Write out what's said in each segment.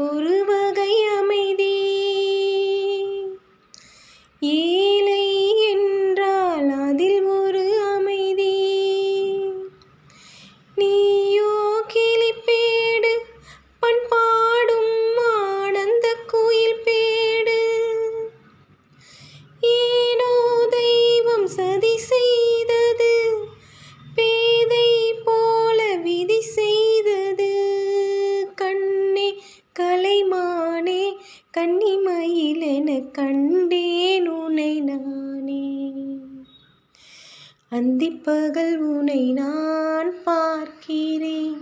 ஒரு வகை அமைதி. ஏழை என்றால் அதில் ஒரு அமைதி. நீயோ கிளிப்பேடு பண்பாடும் ஆனந்த குயில் பேடு. ஏனோ தெய்வம் சதி செய்தது, பேதை போல விதி செய்தது. கண்ணே கலைமானே கன்னிமயிலென கண்டேன் உனை நானே. அந்திப்பகல் உனை நான் பார்க்கிறேன்,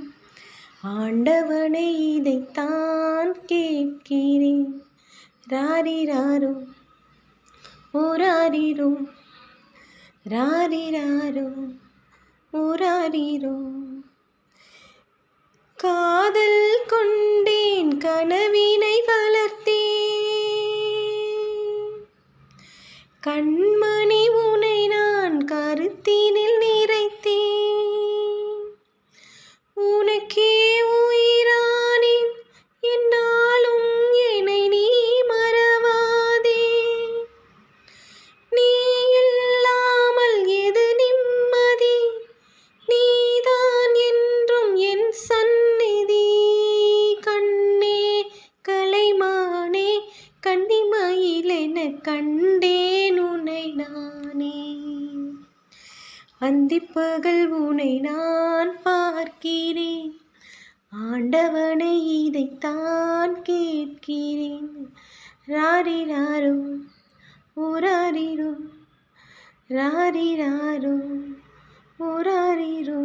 ஆண்டவனை இதைத்தான் கேட்கிறேன். ராரிராரோ ஓராரிரோ, ராரிராரோ ஓராரிரோ. காதல் கொண்டேன் கனவினை வளர்த்தேன், கண்மணி உனை நான் கருத்தினில் நிறைத்தேன். உனக்கே உயிரானேன் என்னாலும் என்னை நீ மறவாதே. நீ இல்லாமல் எது நிம்மதி, நீதான் என்றும் என் சந்நிதி. கண்ணே கலைமானே கன்னிமயிலென கண்டேன் உனை நானே. அந்திப்பகல் உனை நான் பார்க்கிறேன், ஆண்டவனை இதைத்தான் கேட்கிறேன். ராரிராரோ ஓராரிரோ, ராரிராரோ ஓராரிரோ.